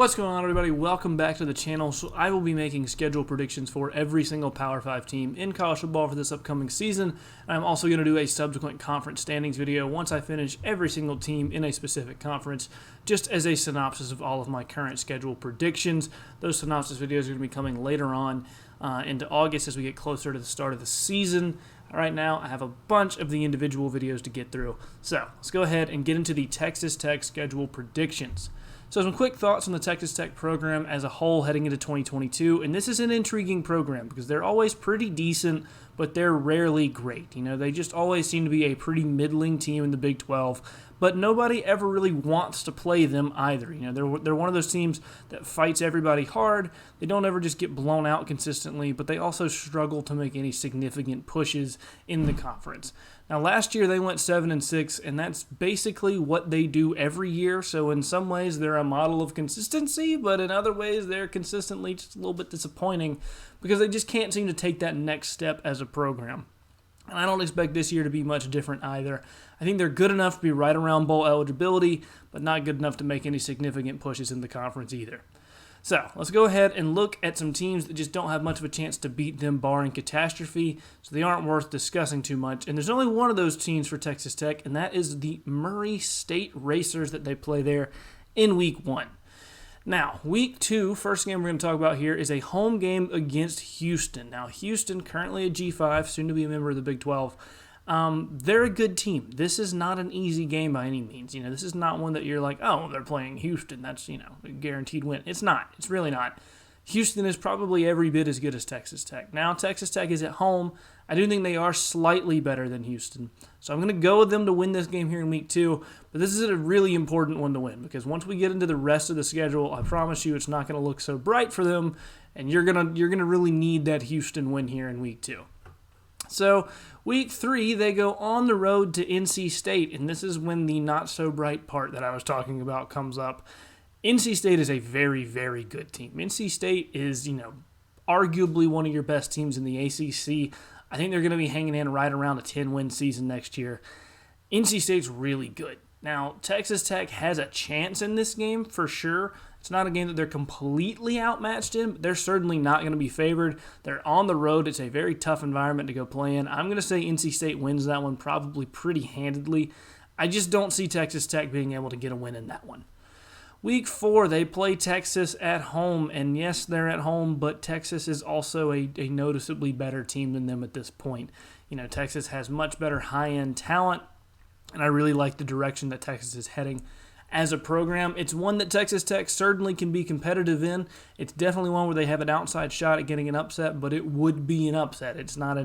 What's going on, everybody? Welcome back to the channel. So I will be making schedule predictions for every single Power 5 team in college football for this upcoming season. And I'm also going to do a subsequent conference standings video once I finish every single team in a specific conference, just as a synopsis of all of my current schedule predictions. Those synopsis videos are going to be coming later on into August as we get closer to the start of the season. Right now, I have a bunch of the individual videos to get through. So let's go ahead and get into the Texas Tech schedule predictions. So some quick thoughts on the Texas Tech program as a whole heading into 2022, and this is an intriguing program because they're always pretty decent, but they're rarely great. You know, they just always seem to be a pretty middling team in the Big 12, but nobody ever really wants to play them either. You know, they're one of those teams that fights everybody hard. They don't ever just get blown out consistently, but they also struggle to make any significant pushes in the conference. Now, last year they went 7-6, and that's basically what they do every year. So in some ways they're a model of consistency, but in other ways they're consistently just a little bit disappointing because they just can't seem to take that next step as a program. And I don't expect this year to be much different either. I think they're good enough to be right around bowl eligibility, but not good enough to make any significant pushes in the conference either. So let's go ahead and look at some teams that just don't have much of a chance to beat them barring catastrophe, so they aren't worth discussing too much. And there's only one of those teams for Texas Tech, and that is the Murray State Racers that they play there in Week 1. Now, Week 2, first game we're going to talk about here, is a home game against Houston. Now, Houston, currently a G5, soon to be a member of the Big 12. They're a good team. This is not an easy game by any means. You know, this is not one that you're like, oh, they're playing Houston. That's, you know, a guaranteed win. It's not. It's really not. Houston is probably every bit as good as Texas Tech. Now, Texas Tech is at home. I do think they are slightly better than Houston. So I'm going to go with them to win this game here in Week 2. But this is a really important one to win because once we get into the rest of the schedule, I promise you it's not going to look so bright for them. And you're gonna really need that Houston win here in Week 2. So Week 3, they go on the road to NC State, and this is when the not-so-bright part that I was talking about comes up. NC State is a very, very good team. NC State is, you know, arguably one of your best teams in the ACC. I think they're going to be hanging in right around a 10-win season next year. NC State's really good. Now, Texas Tech has a chance in this game for sure. It's not a game that they're completely outmatched in, but they're certainly not going to be favored. They're on the road. It's a very tough environment to go play in. I'm going to say NC State wins that one probably pretty handedly. I just don't see Texas Tech being able to get a win in that one. Week 4, they play Texas at home, and yes, they're at home, but Texas is also a noticeably better team than them at this point. You know, Texas has much better high-end talent, and I really like the direction that Texas is heading as a program. It's one that Texas Tech certainly can be competitive in. It's definitely one where they have an outside shot at getting an upset, but it would be an upset. It's not a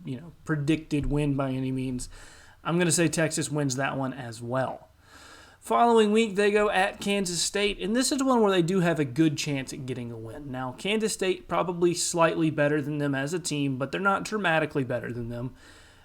you know, predicted win by any means. I'm going to say Texas wins that one as well. Following week, they go at Kansas State, and this is one where they do have a good chance at getting a win. Now, Kansas State probably slightly better than them as a team, but they're not dramatically better than them.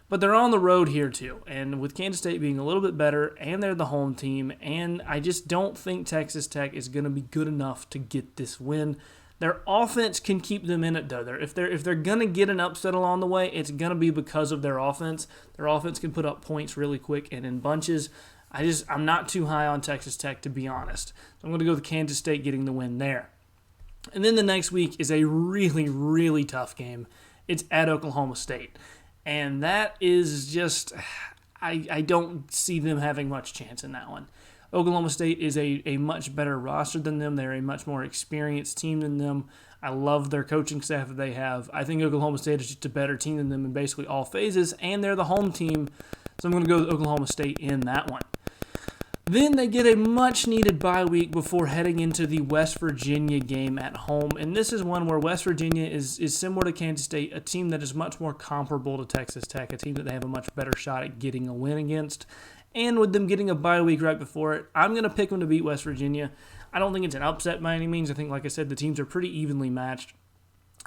But they're on the road here too, and with Kansas State being a little bit better, and they're the home team, and I just don't think Texas Tech is going to be good enough to get this win. Their offense can keep them in it, though. If they're going to get an upset along the way, it's going to be because of their offense. Their offense can put up points really quick and in bunches. I'm not too high on Texas Tech, to be honest. So I'm going to go with Kansas State getting the win there. And then the next week is a really, really tough game. It's at Oklahoma State. And that is just, I don't see them having much chance in that one. Oklahoma State is a much better roster than them. They're a much more experienced team than them. I love their coaching staff that they have. I think Oklahoma State is just a better team than them in basically all phases, and they're the home team. So I'm going to go with Oklahoma State in that one. Then they get a much-needed bye week before heading into the West Virginia game at home. And this is one where West Virginia is similar to Kansas State, a team that is much more comparable to Texas Tech, a team that they have a much better shot at getting a win against. And with them getting a bye week right before it, I'm going to pick them to beat West Virginia. I don't think it's an upset by any means. I think, like I said, the teams are pretty evenly matched.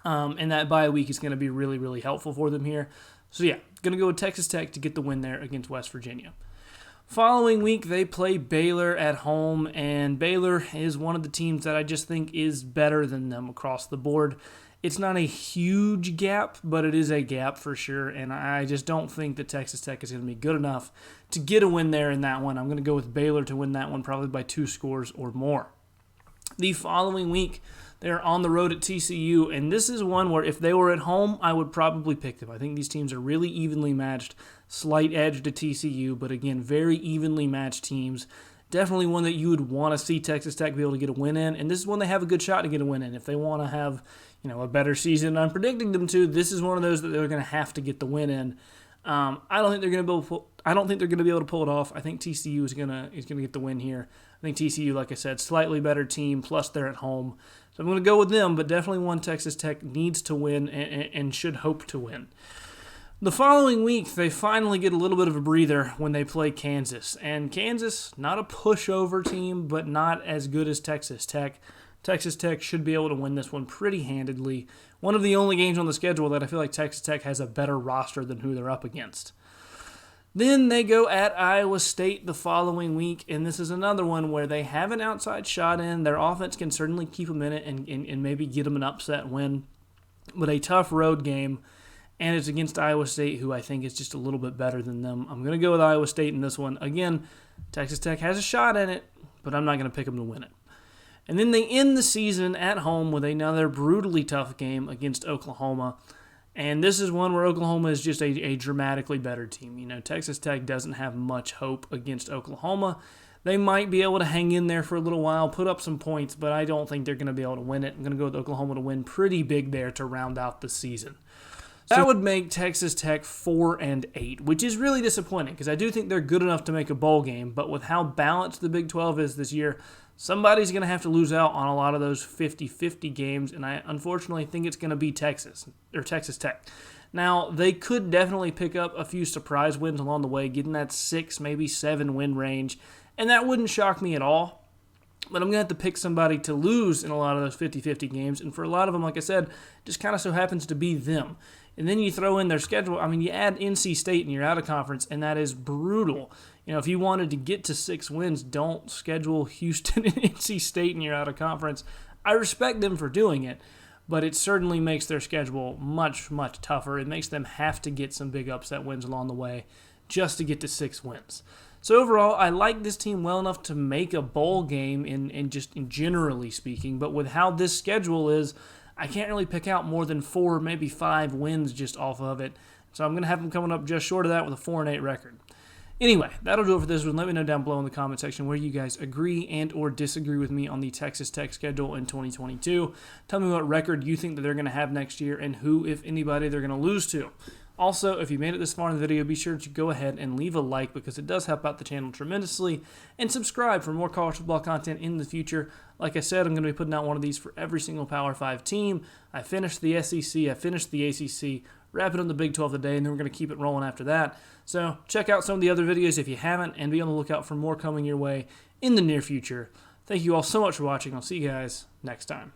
And that bye week is going to be really, really helpful for them here. So, yeah, going to go with Texas Tech to get the win there against West Virginia. Following week, they play Baylor at home, and Baylor is one of the teams that I just think is better than them across the board. It's not a huge gap, but it is a gap for sure, and I just don't think that Texas Tech is going to be good enough to get a win there in that one. I'm going to go with Baylor to win that one probably by 2 scores or more. The following week, they're on the road at TCU, and this is one where if they were at home, I would probably pick them. I think these teams are really evenly matched, slight edge to TCU, but again, very evenly matched teams. Definitely one that you would want to see Texas Tech be able to get a win in, and this is one they have a good shot to get a win in. If they want to have, a better season, I'm predicting them to. This is one of those that they're going to have to get the win in. I don't think they're going to be able to pull it off. I think TCU is going to get the win here. I think TCU, like I said, slightly better team, plus they're at home. So I'm going to go with them, but definitely one Texas Tech needs to win and should hope to win. The following week, they finally get a little bit of a breather when they play Kansas. And Kansas, not a pushover team, but not as good as Texas Tech. Texas Tech should be able to win this one pretty handedly. One of the only games on the schedule that I feel like Texas Tech has a better roster than who they're up against. Then they go at Iowa State the following week, and this is another one where they have an outside shot in. Their offense can certainly keep them in it and maybe get them an upset win. But a tough road game, and it's against Iowa State, who I think is just a little bit better than them. I'm going to go with Iowa State in this one. Again, Texas Tech has a shot in it, but I'm not going to pick them to win it. And then they end the season at home with another brutally tough game against Oklahoma. And this is one where Oklahoma is just a dramatically better team. Texas Tech doesn't have much hope against Oklahoma. They might be able to hang in there for a little while, put up some points, but I don't think they're going to be able to win it. I'm going to go with Oklahoma to win pretty big there to round out the season. That would make Texas Tech 4-8, which is really disappointing because I do think they're good enough to make a bowl game, but with how balanced the Big 12 is this year, somebody's going to have to lose out on a lot of those 50-50 games, and I unfortunately think it's going to be Texas Tech. Now, they could definitely pick up a few surprise wins along the way, getting that 6, maybe 7 win range, and that wouldn't shock me at all. But I'm going to have to pick somebody to lose in a lot of those 50-50 games, and for a lot of them, like I said, just kind of so happens to be them. And then you throw in their schedule. You add NC State and you're out of conference, and that is brutal. If you wanted to get to 6 wins, don't schedule Houston and NC State and you're out of conference. I respect them for doing it, but it certainly makes their schedule much, much tougher. It makes them have to get some big upset wins along the way just to get to 6 wins. So overall, I like this team well enough to make a bowl game in generally speaking, but with how this schedule is, I can't really pick out more than 4, maybe 5 wins just off of it. So I'm going to have them coming up just short of that with a 4-8 record. Anyway, that'll do it for this one. Let me know down below in the comment section where you guys agree and or disagree with me on the Texas Tech schedule in 2022. Tell me what record you think that they're going to have next year and who, if anybody, they're going to lose to. Also, if you made it this far in the video, be sure to go ahead and leave a like because it does help out the channel tremendously, and subscribe for more college football content in the future. Like I said, I'm going to be putting out one of these for every single Power 5 team. I finished the SEC, I finished the ACC, wrap it on the Big 12 today, and then we're going to keep it rolling after that. So check out some of the other videos if you haven't, and be on the lookout for more coming your way in the near future. Thank you all so much for watching. I'll see you guys next time.